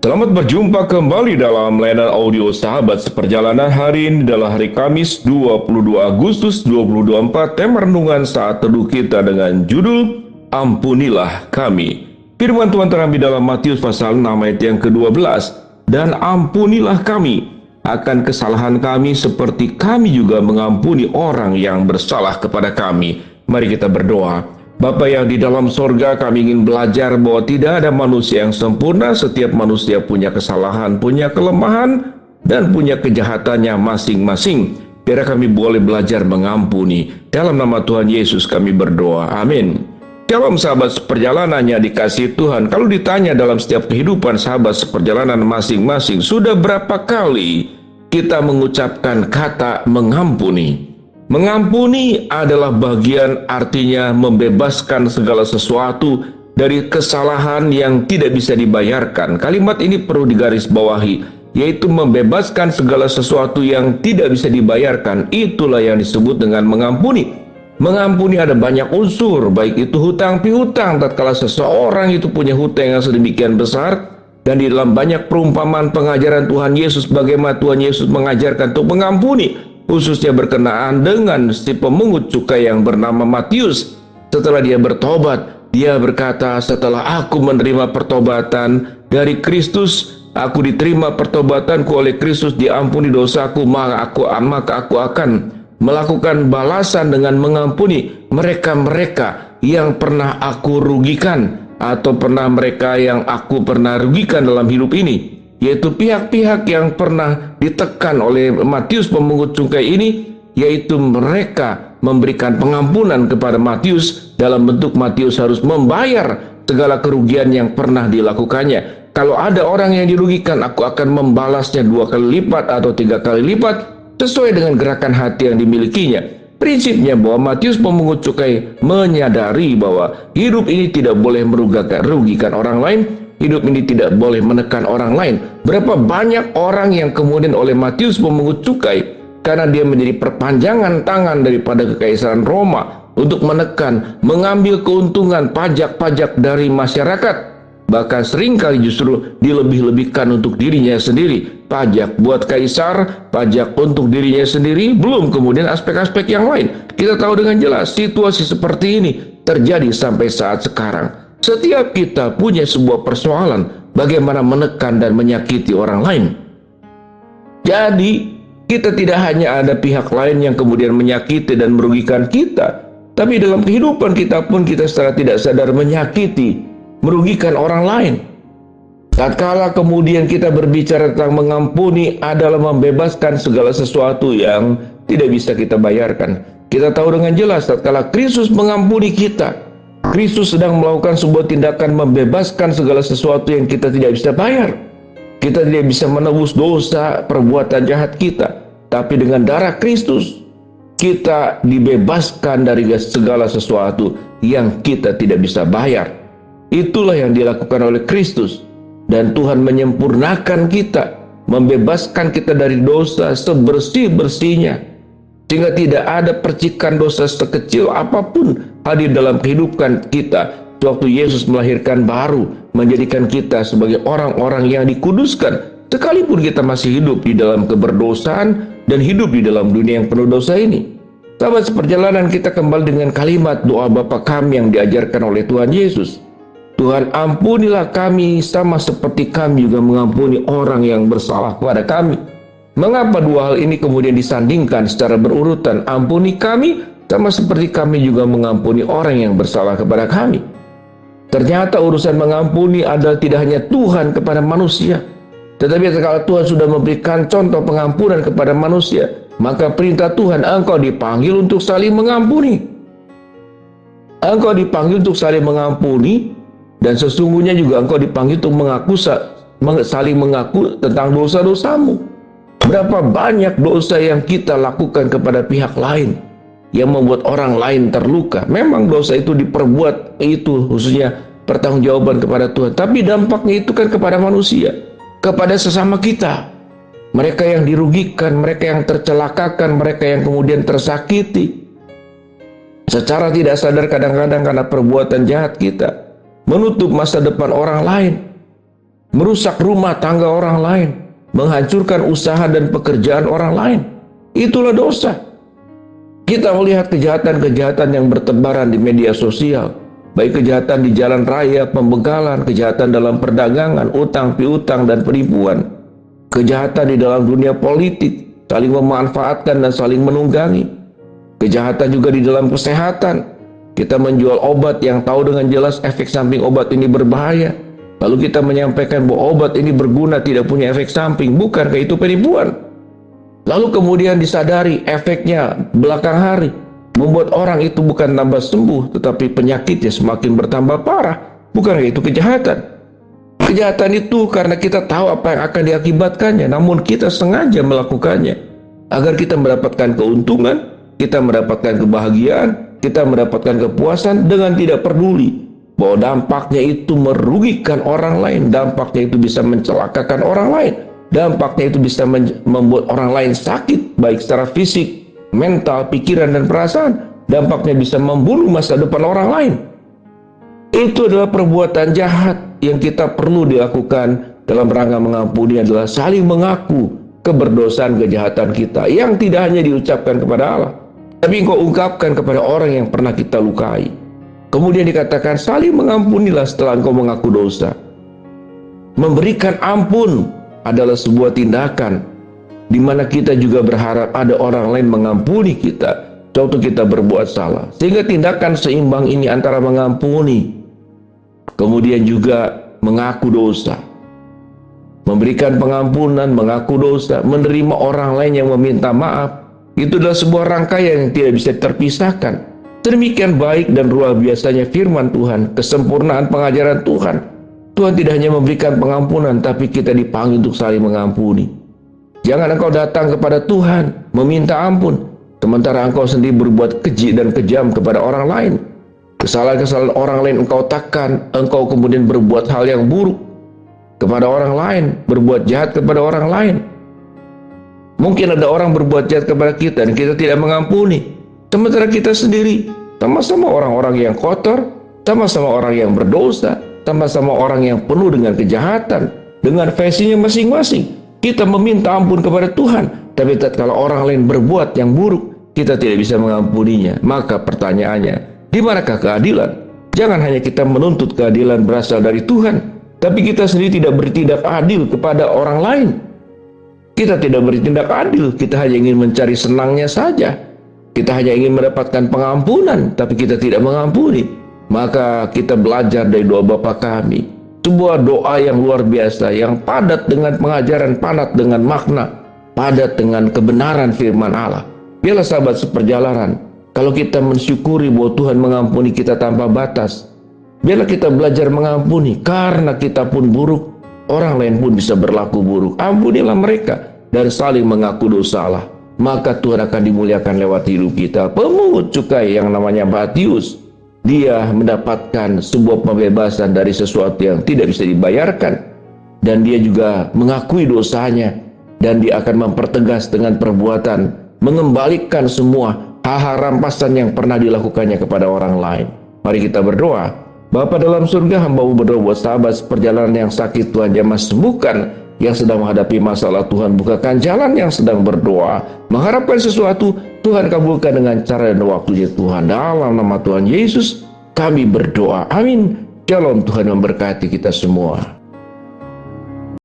Selamat berjumpa kembali dalam layanan audio Sahabat Seperjalanan. Hari ini adalah hari Kamis 22 Agustus 2024. Tema renungan saat teduh kita dengan judul Ampunilah Kami. Firman Tuhan terambil dalam Matius pasal 6 ayat yang ke-12. Dan ampunilah kami akan kesalahan kami seperti kami juga mengampuni orang yang bersalah kepada kami. Mari kita berdoa. Bapa yang di dalam sorga, kami ingin belajar bahwa tidak ada manusia yang sempurna. Setiap manusia punya kesalahan, punya kelemahan, dan punya kejahatannya masing-masing. Biar kami boleh belajar mengampuni. Dalam nama Tuhan Yesus kami berdoa. Amin. Shalom sahabat seperjalanannya dikasihi Tuhan. Kalau ditanya dalam setiap kehidupan sahabat seperjalanan masing-masing, sudah berapa kali kita mengucapkan kata mengampuni? Mengampuni adalah bagian artinya membebaskan segala sesuatu dari kesalahan yang tidak bisa dibayarkan. Kalimat ini perlu digarisbawahi, yaitu membebaskan segala sesuatu yang tidak bisa dibayarkan. Itulah yang disebut dengan mengampuni. Mengampuni ada banyak unsur, baik itu hutang piutang. Tatkala seseorang itu punya hutang yang sedemikian besar, dan di dalam banyak perumpamaan pengajaran Tuhan Yesus, bagaimana Tuhan Yesus mengajarkan untuk mengampuni, khususnya berkenaan dengan si pemungut cukai yang bernama Matius. Setelah dia bertobat, dia berkata, setelah aku menerima pertobatan dari Kristus, aku diterima pertobatanku oleh Kristus, diampuni dosaku, maka aku akan melakukan balasan dengan mengampuni mereka-mereka yang pernah aku rugikan, atau mereka yang aku pernah rugikan dalam hidup ini, yaitu pihak-pihak yang pernah ditekan oleh Matius pemungut cukai ini, yaitu mereka memberikan pengampunan kepada Matius dalam bentuk Matius harus membayar segala kerugian yang pernah dilakukannya. Kalau ada orang yang dirugikan, aku akan membalasnya 2 kali lipat atau 3 kali lipat sesuai dengan gerakan hati yang dimilikinya. Prinsipnya bahwa Matius pemungut cukai menyadari bahwa hidup ini tidak boleh merugikan orang lain. Hidup ini tidak boleh menekan orang lain. Berapa banyak orang yang kemudian oleh Matius pemungut cukai, karena dia menjadi perpanjangan tangan daripada kekaisaran Roma untuk menekan, mengambil keuntungan pajak-pajak dari masyarakat. Bahkan seringkali justru dilebih-lebihkan untuk dirinya sendiri. Pajak buat kaisar, pajak untuk dirinya sendiri, belum kemudian aspek-aspek yang lain. Kita tahu dengan jelas situasi seperti ini terjadi sampai saat sekarang. Setiap kita punya sebuah persoalan bagaimana menekan dan menyakiti orang lain. Jadi kita tidak hanya ada pihak lain yang kemudian menyakiti dan merugikan kita, tapi dalam kehidupan kita pun kita secara tidak sadar menyakiti, merugikan orang lain. Tatkala kemudian kita berbicara tentang mengampuni adalah membebaskan segala sesuatu yang tidak bisa kita bayarkan. Kita tahu dengan jelas tatkala Kristus mengampuni kita, Kristus sedang melakukan sebuah tindakan membebaskan segala sesuatu yang kita tidak bisa bayar. Kita tidak bisa menebus dosa perbuatan jahat kita, tapi dengan darah Kristus kita dibebaskan dari segala sesuatu yang kita tidak bisa bayar. Itulah yang dilakukan oleh Kristus. Dan Tuhan menyempurnakan kita, membebaskan kita dari dosa sebersih-bersihnya, sehingga tidak ada percikan dosa sekecil apapun hadir dalam kehidupan kita. Waktu Yesus melahirkan baru, menjadikan kita sebagai orang-orang yang dikuduskan, sekalipun kita masih hidup di dalam keberdosaan dan hidup di dalam dunia yang penuh dosa ini. Sahabat seperjalanan, kita kembali dengan kalimat doa Bapa kami yang diajarkan oleh Tuhan Yesus. Tuhan, ampunilah kami sama seperti kami juga mengampuni orang yang bersalah kepada kami. Mengapa dua hal ini kemudian disandingkan secara berurutan? Ampuni kami sama seperti kami juga mengampuni orang yang bersalah kepada kami. Ternyata urusan mengampuni adalah tidak hanya Tuhan kepada manusia, tetapi kalau Tuhan sudah memberikan contoh pengampunan kepada manusia, maka perintah Tuhan, engkau dipanggil untuk saling mengampuni. Engkau dipanggil untuk saling mengampuni. Dan sesungguhnya juga engkau dipanggil untuk saling mengaku tentang dosa-dosamu. Berapa banyak dosa yang kita lakukan kepada pihak lain yang membuat orang lain terluka. Memang dosa itu diperbuat, itu khususnya pertanggungjawaban kepada Tuhan. Tapi dampaknya itu kan kepada manusia, kepada sesama kita. Mereka yang dirugikan, mereka yang tercelakakan, mereka yang kemudian tersakiti. Secara tidak sadar kadang-kadang karena perbuatan jahat kita, menutup masa depan orang lain. merusak rumah tangga orang lain, menghancurkan usaha dan pekerjaan orang lain. Itulah dosa. Kita melihat kejahatan-kejahatan yang bertebaran di media sosial, baik kejahatan di jalan raya, pembegalan, kejahatan dalam perdagangan, utang piutang dan penipuan, kejahatan di dalam dunia politik, saling memanfaatkan dan saling menunggangi, kejahatan juga di dalam kesehatan. Kita menjual obat yang tahu dengan jelas efek samping obat ini berbahaya, lalu kita menyampaikan bahwa obat ini berguna, tidak punya efek samping. Bukankah itu penipuan? Lalu kemudian disadari efeknya belakang hari, membuat orang itu bukan tambah sembuh, tetapi penyakitnya semakin bertambah parah. Bukankah itu kejahatan? Kejahatan itu karena kita tahu apa yang akan diakibatkannya, namun kita sengaja melakukannya agar kita mendapatkan keuntungan, kita mendapatkan kebahagiaan, kita mendapatkan kepuasan dengan tidak peduli bahwa dampaknya itu merugikan orang lain, dampaknya itu bisa mencelakakan orang lain, dampaknya itu bisa membuat orang lain sakit, baik secara fisik, mental, pikiran, dan perasaan. Dampaknya bisa membunuh masa depan orang lain. Itu adalah perbuatan jahat yang kita perlu dilakukan dalam rangka mengampuni, adalah saling mengaku keberdosaan kejahatan kita yang tidak hanya diucapkan kepada Allah, tapi engkau ungkapkan kepada orang yang pernah kita lukai. Kemudian dikatakan saling mengampunilah setelah engkau mengaku dosa. Memberikan ampun adalah sebuah tindakan di mana kita juga berharap ada orang lain mengampuni kita waktu kita berbuat salah. Sehingga tindakan seimbang ini antara mengampuni, kemudian juga mengaku dosa, memberikan pengampunan, mengaku dosa, menerima orang lain yang meminta maaf, itu adalah sebuah rangkaian yang tidak bisa terpisahkan. Demikian baik dan luar biasanya firman Tuhan, kesempurnaan pengajaran Tuhan. Tuhan tidak hanya memberikan pengampunan, tapi kita dipanggil untuk saling mengampuni. Jangan engkau datang kepada Tuhan meminta ampun, sementara engkau sendiri berbuat keji dan kejam kepada orang lain. Kesalahan-kesalahan orang lain engkau takkan, engkau kemudian berbuat hal yang buruk kepada orang lain, berbuat jahat kepada orang lain. Mungkin ada orang berbuat jahat kepada kita dan kita tidak mengampuni, sementara kita sendiri sama-sama orang-orang yang kotor, sama-sama orang yang berdosa, sama-sama orang yang penuh dengan kejahatan, dengan versinya masing-masing. Kita meminta ampun kepada Tuhan, tapi tatkala orang lain berbuat yang buruk, kita tidak bisa mengampuninya. Maka pertanyaannya, di manakah keadilan? Jangan hanya kita menuntut keadilan berasal dari Tuhan, tapi kita sendiri tidak bertindak adil kepada orang lain. Kita tidak bertindak adil, kita hanya ingin mencari senangnya saja. Kita hanya ingin mendapatkan pengampunan, tapi kita tidak mengampuni. Maka kita belajar dari doa Bapa kami, sebuah doa yang luar biasa, yang padat dengan pengajaran, padat dengan makna, padat dengan kebenaran firman Allah. Biarlah sahabat seperjalanan, kalau kita mensyukuri bahwa Tuhan mengampuni kita tanpa batas, biarlah kita belajar mengampuni, karena kita pun buruk, orang lain pun bisa berlaku buruk. Ampunilah mereka dan saling mengaku dosa Allah, maka Tuhan akan dimuliakan lewat hidup kita. Pemungut cukai yang namanya Matius, dia mendapatkan sebuah pembebasan dari sesuatu yang tidak bisa dibayarkan, dan dia juga mengakui dosanya, dan dia akan mempertegas dengan perbuatan, mengembalikan semua hal-hal rampasan yang pernah dilakukannya kepada orang lain. Mari kita berdoa. Bapa dalam surga, hamba-Mu berdoa buat sahabat seperjalanan yang sakit, Tuhan jamah sembuhkan, yang sedang menghadapi masalah, Tuhan bukakan jalan, yang sedang berdoa mengharapkan sesuatu, Tuhan kabulkan dengan cara dan waktunya Tuhan. Dalam nama Tuhan Yesus kami berdoa, amin. Shalom, Tuhan memberkati kita semua.